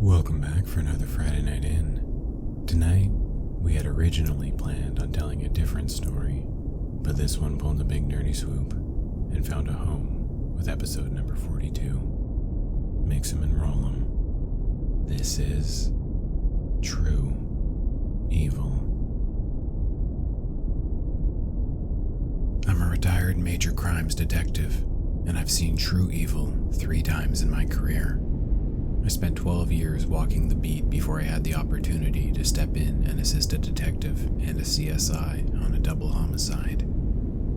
Welcome back for another Friday Night In. Tonight, we had originally planned on telling a different story, but this one pulled a big nerdy swoop and found a home with episode number 42. Mix 'em and roll 'em. This is True Evil. I'm a retired major crimes detective, and I've seen true evil 3 times in my career. I spent 12 years walking the beat before I had the opportunity to step in and assist a detective and a CSI on a double homicide.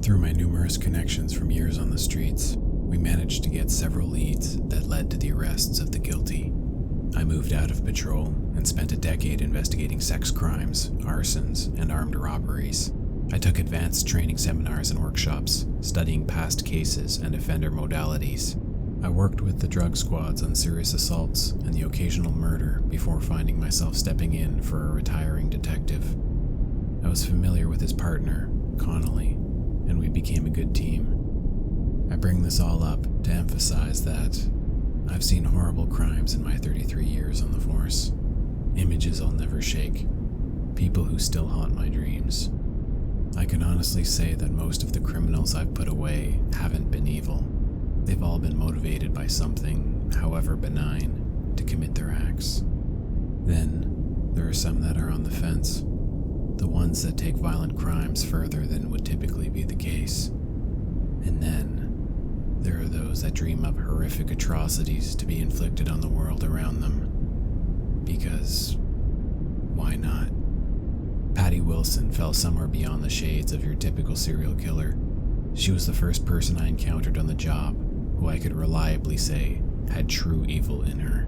Through my numerous connections from years on the streets, we managed to get several leads that led to the arrests of the guilty. I moved out of patrol and spent a decade investigating sex crimes, arsons, and armed robberies. I took advanced training seminars and workshops, studying past cases and offender modalities. I worked with the drug squads on serious assaults and the occasional murder before finding myself stepping in for a retiring detective. I was familiar with his partner, Connolly, and we became a good team. I bring this all up to emphasize that I've seen horrible crimes in my 33 years on the force. Images I'll never shake. People who still haunt my dreams. I can honestly say that most of the criminals I've put away haven't been evil. They've all been motivated by something, however benign, to commit their acts. Then, there are some that are on the fence, the ones that take violent crimes further than would typically be the case. And then, there are those that dream up horrific atrocities to be inflicted on the world around them. Because, why not? Patty Wilson fell somewhere beyond the shades of your typical serial killer. She was the first person I encountered on the job who I could reliably say had true evil in her.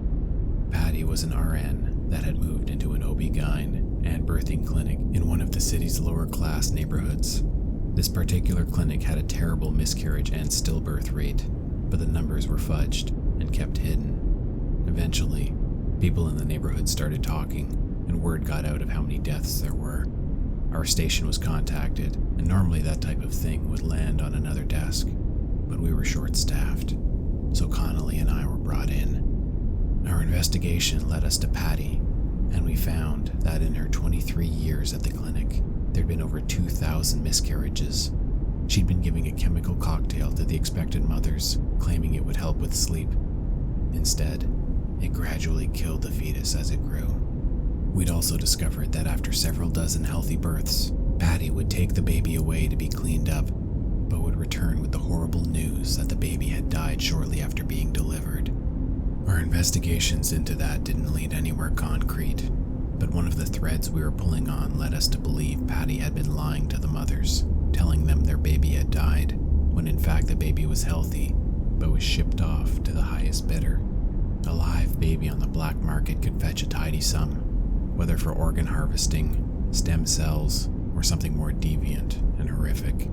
Patty was an RN that had moved into an OB-GYN and birthing clinic in one of the city's lower class neighborhoods. This particular clinic had a terrible miscarriage and stillbirth rate, but the numbers were fudged and kept hidden. Eventually, people in the neighborhood started talking, and word got out of how many deaths there were. Our station was contacted, and normally that type of thing would land on another desk, but we were short-staffed, so Connolly and I were brought in. Our investigation led us to Patty, and we found that in her 23 years at the clinic, there'd been over 2,000 miscarriages. She'd been giving a chemical cocktail to the expectant mothers, claiming it would help with sleep. Instead, it gradually killed the fetus as it grew. We'd also discovered that after several dozen healthy births, Patty would take the baby away to be cleaned up, but would return with the horrible news that the baby had died shortly after being delivered. Our investigations into that didn't lead anywhere concrete, but one of the threads we were pulling on led us to believe Patty had been lying to the mothers, telling them their baby had died, when in fact the baby was healthy, but was shipped off to the highest bidder. A live baby on the black market could fetch a tidy sum, whether for organ harvesting, stem cells, or something more deviant and horrific.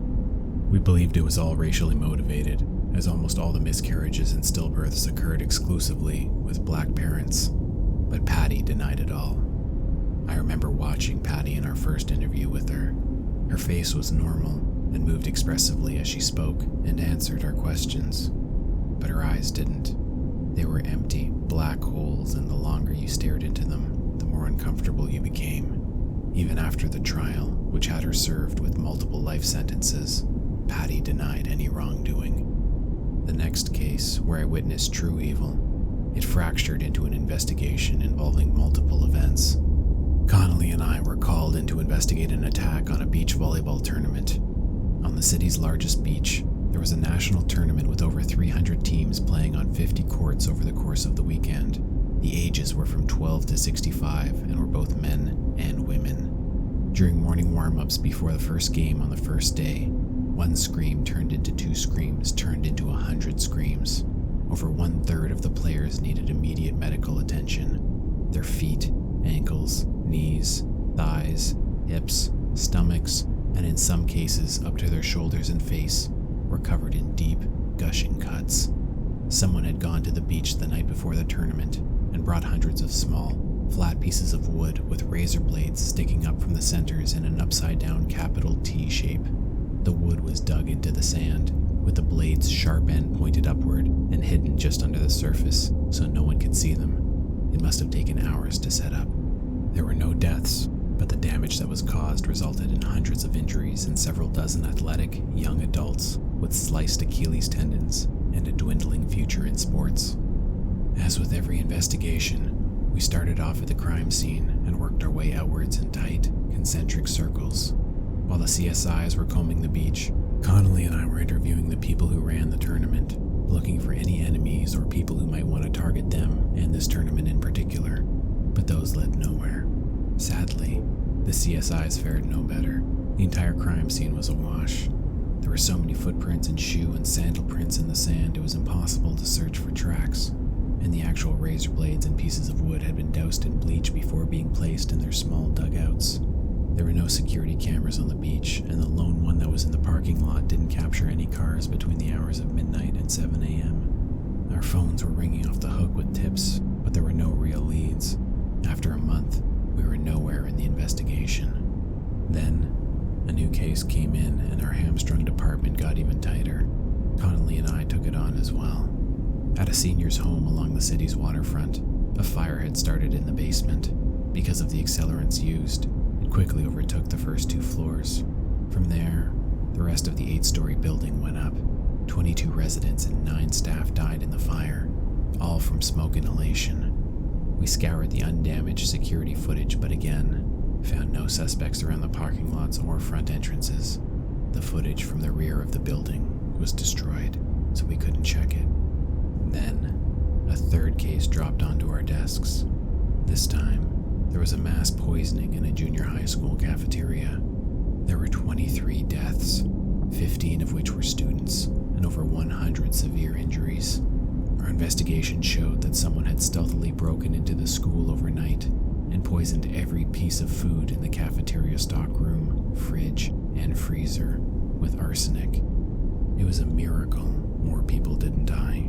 We believed it was all racially motivated, as almost all the miscarriages and stillbirths occurred exclusively with black parents, but Patty denied it all. I remember watching Patty in our first interview with her. Her face was normal and moved expressively as she spoke and answered our questions, but her eyes didn't. They were empty, black holes, and the longer you stared into them, the more uncomfortable you became. Even after the trial, which had her served with multiple life sentences, Patty denied any wrongdoing. The next case, where I witnessed true evil, it fractured into an investigation involving multiple events. Connolly and I were called in to investigate an attack on a beach volleyball tournament. On the city's largest beach, there was a national tournament with over 300 teams playing on 50 courts over the course of the weekend. The ages were from 12 to 65 and were both men and women. During morning warm-ups before the first game on the first day, one scream turned into 2 screams, turned into 100 screams. Over 1/3 of the players needed immediate medical attention. Their feet, ankles, knees, thighs, hips, stomachs, and in some cases up to their shoulders and face, were covered in deep, gushing cuts. Someone had gone to the beach the night before the tournament and brought hundreds of small, flat pieces of wood with razor blades sticking up from the centers in an upside-down capital T shape. The wood was dug into the sand, with the blade's sharp end pointed upward and hidden just under the surface so no one could see them. It must have taken hours to set up. There were no deaths, but the damage that was caused resulted in hundreds of injuries and several dozen athletic, young adults with sliced Achilles tendons and a dwindling future in sports. As with every investigation, we started off at the crime scene and worked our way outwards in tight, concentric circles. While the CSIs were combing the beach, Connolly and I were interviewing the people who ran the tournament, looking for any enemies or people who might want to target them and this tournament in particular, but those led nowhere. Sadly, the CSIs fared no better. The entire crime scene was awash. There were so many footprints and shoe and sandal prints in the sand it was impossible to search for tracks, and the actual razor blades and pieces of wood had been doused in bleach before being placed in their small dugouts. There were no security cameras on the beach, and the lone one that was in the parking lot didn't capture any cars between the hours of midnight and 7 a.m. Our phones were ringing off the hook with tips, but there were no real leads. After a month, we were nowhere in the investigation. Then, a new case came in and our hamstrung department got even tighter. Connolly and I took it on as well. At a senior's home along the city's waterfront, a fire had started in the basement. Because of the accelerants used, it quickly overtook the first 2 floors. From there, the rest of the 8-story building went up. 22 residents and 9 staff died in the fire, all from smoke inhalation. We scoured the undamaged security footage, but again, found no suspects around the parking lots or front entrances. The footage from the rear of the building was destroyed, so we couldn't check it. Then, a third case dropped onto our desks. This time, there was a mass poisoning in a junior high school cafeteria. There were 23 deaths, 15 of which were students, and over 100 severe injuries. Our investigation showed that someone had stealthily broken into the school overnight and poisoned every piece of food in the cafeteria stockroom, fridge, and freezer with arsenic. It was a miracle more people didn't die.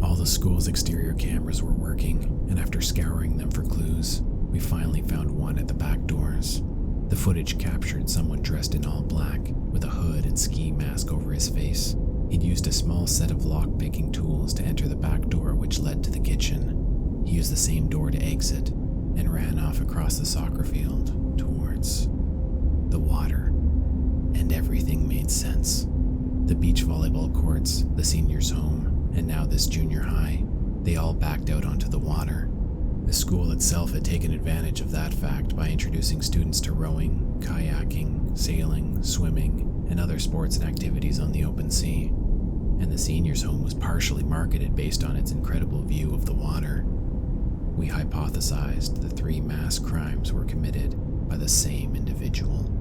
All the school's exterior cameras were working, and after scouring them for clues, we finally found one at the back doors. The footage captured someone dressed in all black, with a hood and ski mask over his face. He'd used a small set of lock-picking tools to enter the back door which led to the kitchen. He used the same door to exit, and ran off across the soccer field towards the water. And everything made sense. The beach volleyball courts, the seniors' home, and now this junior high, they all backed out onto the water. The school itself had taken advantage of that fact by introducing students to rowing, kayaking, sailing, swimming, and other sports and activities on the open sea. And the seniors' home was partially marketed based on its incredible view of the water. We hypothesized the 3 mass crimes were committed by the same individual.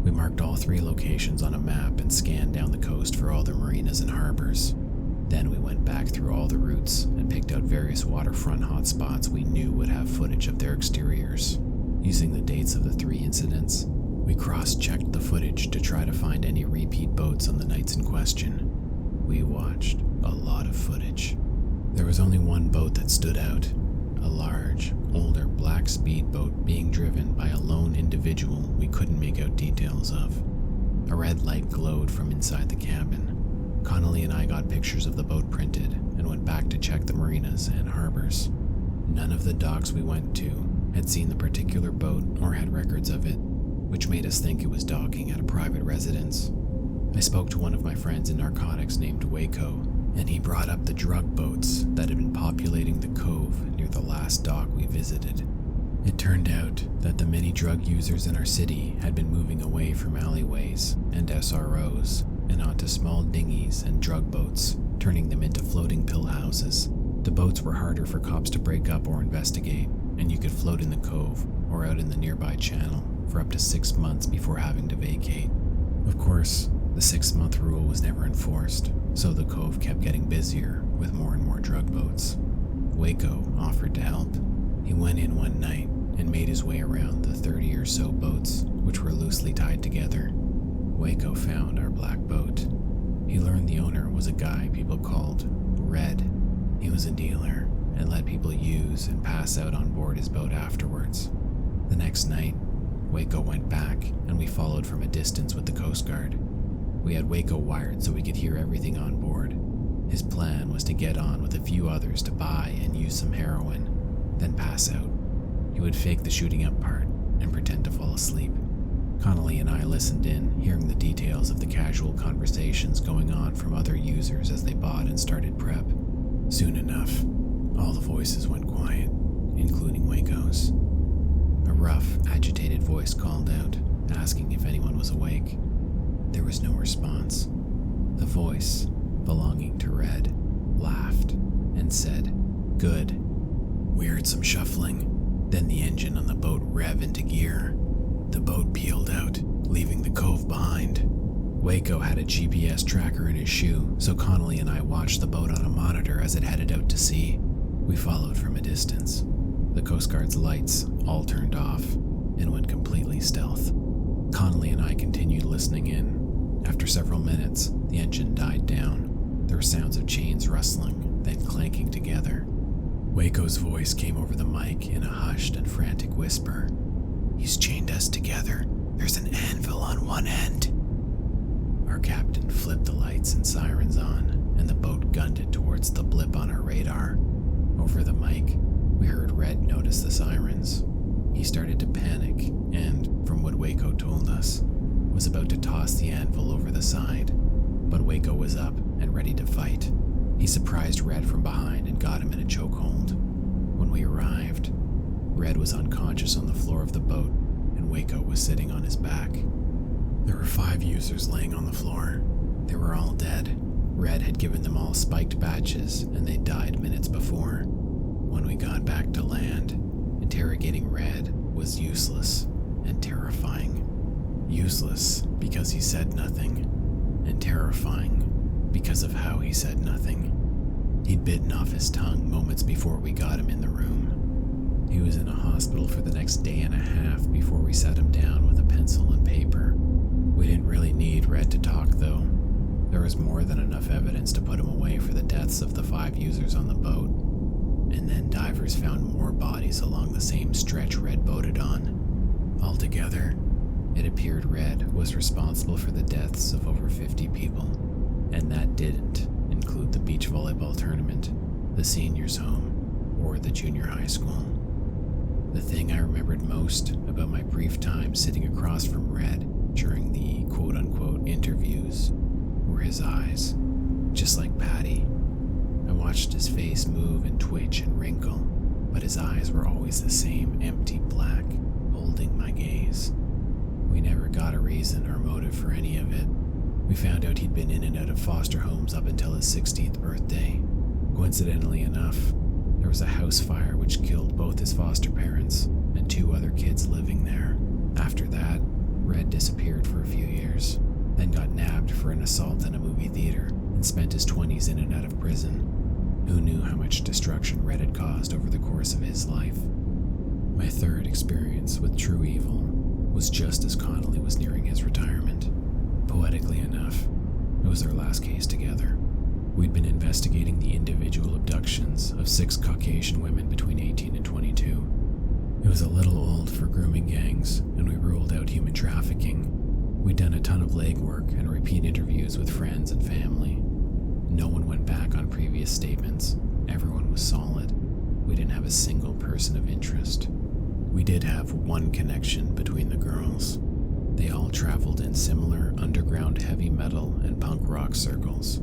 We marked all 3 locations on a map and scanned down the coast for all the marinas and harbors. Then we went back through all the routes and picked out various waterfront hotspots we knew would have footage of their exteriors. Using the dates of the 3 incidents, we cross-checked the footage to try to find any repeat boats on the nights in question. We watched a lot of footage. There was only one boat that stood out, a large, older black speedboat being driven by a lone individual we couldn't make out details of. A red light glowed from inside the cabin. Connolly and I got pictures of the boat printed and went back to check the marinas and harbors. None of the docks we went to had seen the particular boat or had records of it, which made us think it was docking at a private residence. I spoke to one of my friends in narcotics named Waco, and he brought up the drug boats that had been populating the cove near the last dock we visited. It turned out that the many drug users in our city had been moving away from alleyways and SROs and onto small dinghies and drug boats, turning them into floating pill houses. The boats were harder for cops to break up or investigate, and you could float in the cove or out in the nearby channel for up to 6 months before having to vacate. Of course, the 6-month rule was never enforced, so the cove kept getting busier with more and more drug boats. Waco offered to help. He went in one night and made his way around the 30 or so boats, which were loosely tied together. Waco found our black boat. He learned the owner was a guy people called Red. He was a dealer and let people use and pass out on board his boat afterwards. The next night, Waco went back and we followed from a distance with the Coast Guard. We had Waco wired so we could hear everything on board. His plan was to get on with a few others to buy and use some heroin. then pass out. He would fake the shooting up part and pretend to fall asleep. Connolly and I listened in, hearing the details of the casual conversations going on from other users as they bought and started prep. Soon enough, all the voices went quiet, including Waco's. A rough, agitated voice called out, asking if anyone was awake. There was no response. The voice, belonging to Red, laughed and said, "Good." We heard some shuffling, then the engine on the boat rev into gear. The boat peeled out, leaving the cove behind. Waco had a GPS tracker in his shoe, so Connolly and I watched the boat on a monitor as it headed out to sea. We followed from a distance. The Coast Guard's lights all turned off and went completely stealth. Connolly and I continued listening in. After several minutes, the engine died down. There were sounds of chains rustling, then clanking together. Waco's voice came over the mic in a hushed and frantic whisper. "He's chained us together. There's an anvil on one end." Our captain flipped the lights and sirens on, and the boat gunned it towards the blip on our radar. Over the mic, we heard Red notice the sirens. He started to panic and, from what Waco told us, was about to toss the anvil over the side. But Waco was up and ready to fight. He surprised Red from behind and got him in a chokehold. When we arrived, Red was unconscious on the floor of the boat, and Waco was sitting on his back. There were 5 users laying on the floor. They were all dead. Red had given them all spiked batches, and they died minutes before. When we got back to land, interrogating Red was useless and terrifying. Useless because he said nothing, and terrifying because of how he said nothing. He'd bitten off his tongue moments before we got him in the room. He was in a hospital for the next day and a half before we sat him down with a pencil and paper. We didn't really need Red to talk, though. There was more than enough evidence to put him away for the deaths of the 5 users on the boat. And then divers found more bodies along the same stretch Red boated on. Altogether, it appeared Red was responsible for the deaths of over 50 people, and that didn't include the beach volleyball tournament, the seniors' home, or the junior high school. The thing I remembered most about my brief time sitting across from Red during the quote-unquote interviews were his eyes, just like Patty. I watched his face move and twitch and wrinkle, but his eyes were always the same empty black, holding my gaze. We never got a reason or motive for any of it. We found out he'd been in and out of foster homes up until his 16th birthday. Coincidentally enough, there was a house fire which killed both his foster parents and 2 other kids living there. After that, Red disappeared for a few years, then got nabbed for an assault in a movie theater and spent his 20s in and out of prison. Who knew how much destruction Red had caused over the course of his life? My third experience with True Evil was just as Connolly was nearing his retirement. Poetically enough, it was our last case together. We'd been investigating the individual abductions of 6 Caucasian women between 18 and 22. It was a little old for grooming gangs, and we ruled out human trafficking. We'd done a ton of legwork and repeat interviews with friends and family. No one went back on previous statements. Everyone was solid. We didn't have a single person of interest. We did have one connection between the girls. They all traveled in similar underground heavy metal and punk rock circles.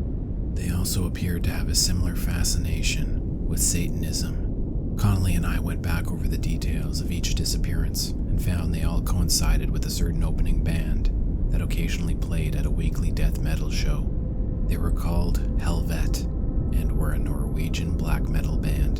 They also appeared to have a similar fascination with Satanism. Connolly and I went back over the details of each disappearance and found they all coincided with a certain opening band that occasionally played at a weekly death metal show. They were called Helvet and were a Norwegian black metal band.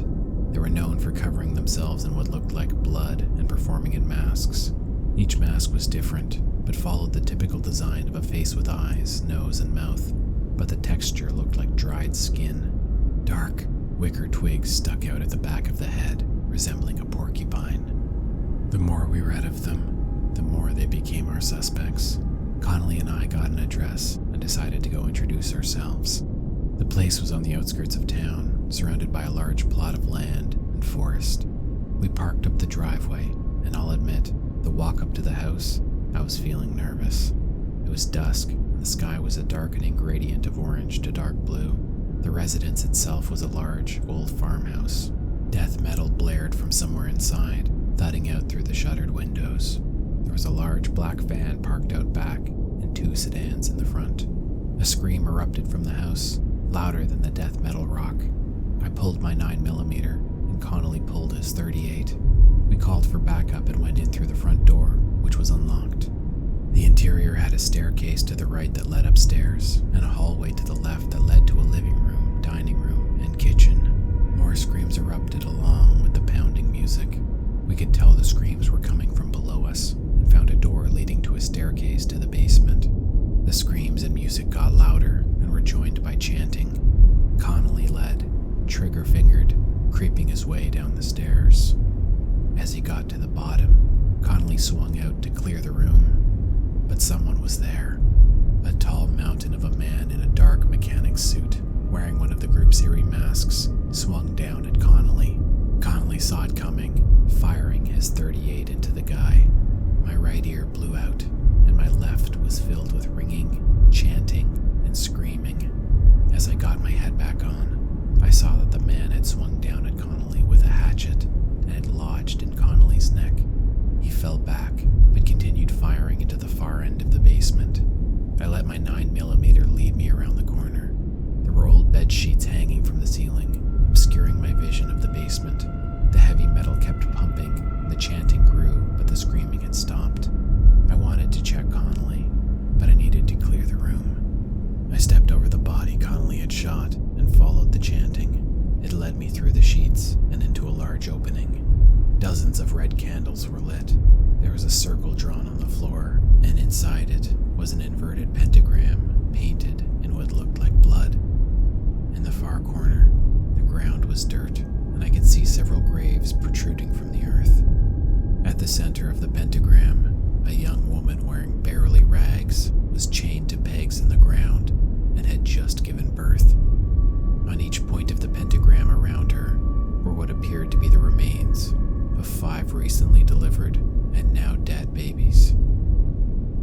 They were known for covering themselves in what looked like blood and performing in masks. Each mask was different, but followed the typical design of a face with eyes, nose, and mouth, but the texture looked like dried skin. Dark, wicker twigs stuck out at the back of the head, resembling a porcupine. The more we read of them, the more they became our suspects. Connolly and I got an address and decided to go introduce ourselves. The place was on the outskirts of town, surrounded by a large plot of land and forest. We parked up the driveway, and I'll admit, the walk up to the house, I was feeling nervous. It was dusk, and the sky was a darkening gradient of orange to dark blue. The residence itself was a large, old farmhouse. Death metal blared from somewhere inside, thudding out through the shuttered windows. There was a large black van parked out back and 2 sedans in the front. A scream erupted from the house, louder than the death metal rock. I pulled my 9mm, and Connolly pulled his .38. We called for backup and went in through the front door, which was unlocked. The interior had a staircase to the right that led upstairs, and a hallway to the left that led to a living room, dining room, and kitchen. More screams erupted along with the pounding music. We could tell the screams were coming from below us, and found a door leading to a staircase to the basement. The screams and music got louder and were joined by chanting. Connolly led, trigger-fingered, creeping his way down the stairs. As he got to the bottom, Connolly swung out to clear the room. But someone was there. A tall mountain of a man in a dark mechanic's suit, wearing one of the group's eerie masks, swung down at Connolly. Connolly saw it coming, firing his .38 into the guy. My right ear blew out, and my left was filled with ringing, chanting, and screaming. As I got my head back on, I saw that the man had swung down at Connolly with a hatchet and had lodged in Connolly's neck. He fell back, but continued firing into the far end of the basement. I let my 9mm lead me around the corner. There were old bed sheets hanging from the ceiling, obscuring my vision of the basement. The heavy metal kept pumping, and the chanting grew, but the screaming had stopped. I wanted to check Connolly, but I needed to clear the room. I stepped over the body Connolly had shot and followed the chanting. It led me through the sheets and into a large opening. Dozens of red candles were lit. There was a circle drawn on the floor, and inside it was an inverted pentagram painted in what looked like blood. In the far corner, the ground was dirt, and I could see several graves protruding from the earth. At the center of the pentagram, a young woman wearing barely rags was chained to pegs in the ground and had just given birth. On each point of the pentagram around her were what appeared to be the remains of 5 recently delivered and now dead babies.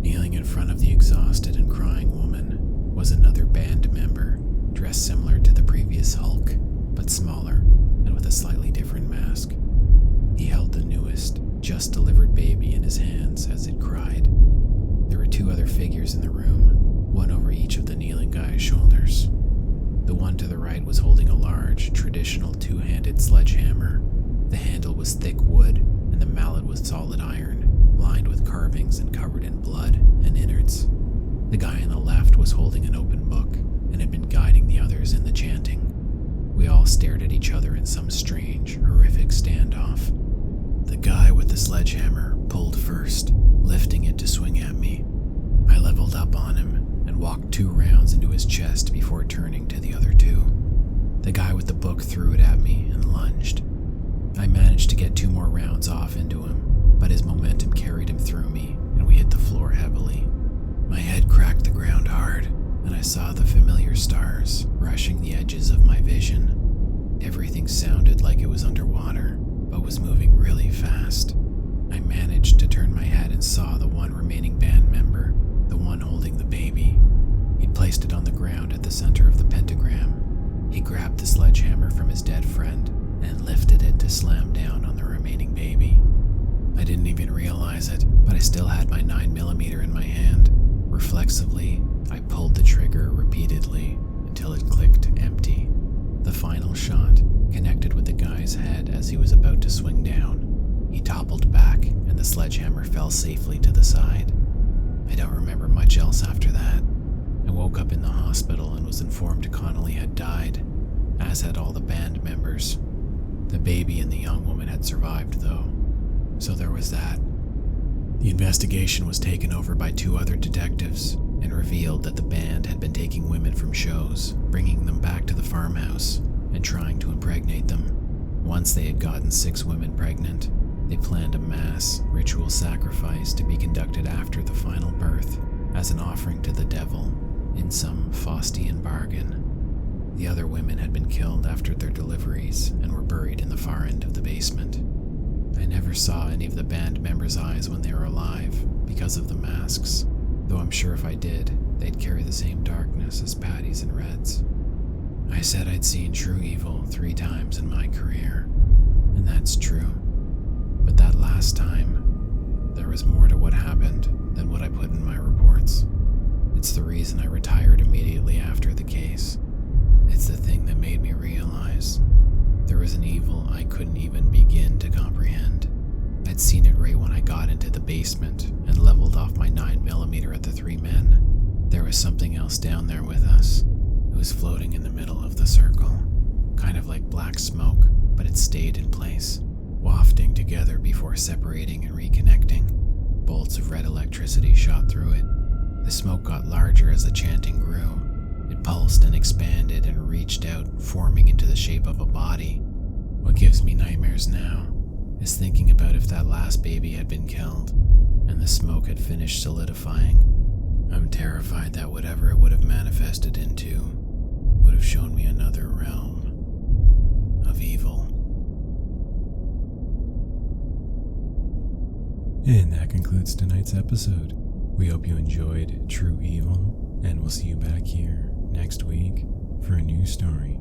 Kneeling in front of the exhausted and crying woman was another band member, dressed similar to the previous Hulk, but smaller and with a slightly different mask. He held the newest, just delivered baby in his hands as it cried. There were 2 other figures in the room, one over each of the kneeling guy's shoulders. The one to the right was holding a large, traditional 2-handed sledgehammer. The handle was thick wood, and the mallet was solid iron, lined with carvings and covered in blood and innards. The guy on the left was holding an open book, and had been guiding the others in the chanting. We all stared at each other in some strange, horrific standoff. The guy with the sledgehammer pulled first, lifting it to swing at me. I leveled up on him and walked 2 rounds into his chest before turning to the other 2. The guy with the book threw it at me and lunged. I managed to get 2 more rounds off into him, but his momentum carried him through me, and we hit the floor heavily. My head cracked the ground hard, and I saw the familiar stars brushing the edges of my vision. Everything sounded like it was underwater, but was moving really fast. I managed to turn my head and saw the one remaining band member, the one holding the baby. He'd placed it on the ground at the center of the pentagram. He grabbed the sledgehammer from his dead friend and lifted it to slam down on the remaining baby. I didn't even realize it, but I still had my 9mm in my hand. Reflexively, I pulled the trigger repeatedly until it clicked empty. The final shot connected with the guy's head as he was about to swing down. He toppled back, and the sledgehammer fell safely to the side. I don't remember much else after that. I woke up in the hospital and was informed Connolly had died, as had all the band members. The baby and the young woman had survived, though, so there was that. The investigation was taken over by 2 other detectives and revealed that the band had been taking women from shows, bringing them back to the farmhouse, and trying to impregnate them. Once they had gotten 6 women pregnant, they planned a mass ritual sacrifice to be conducted after the final birth as an offering to the devil in some Faustian bargain. The other women had been killed after their deliveries and were buried in the far end of the basement. I never saw any of the band members' eyes when they were alive because of the masks, though I'm sure if I did, they'd carry the same darkness as Patty's and Red's. I said I'd seen true evil 3 times in my career, And that's true. But that last time, there was more to what happened than what I put in my reports. It's the reason I retired immediately after the case. It's the thing that made me realize there was an evil I couldn't even begin to comprehend. I'd seen it right when I got into the basement and leveled off my 9mm at the three men. There was something else down there with us. It was floating in the middle of the circle, kind of like black smoke, but it stayed in place, wafting together before separating and reconnecting. Bolts of red electricity shot through it. The smoke got larger as the chanting grew. It pulsed and expanded and reached out, forming into the shape of a body. What gives me nightmares now is thinking about if that last baby had been killed and the smoke had finished solidifying. I'm terrified that whatever it would have manifested into would have shown me another realm of evil. And that concludes tonight's episode. We hope you enjoyed True Evil, and we'll see you back here next week for a new story.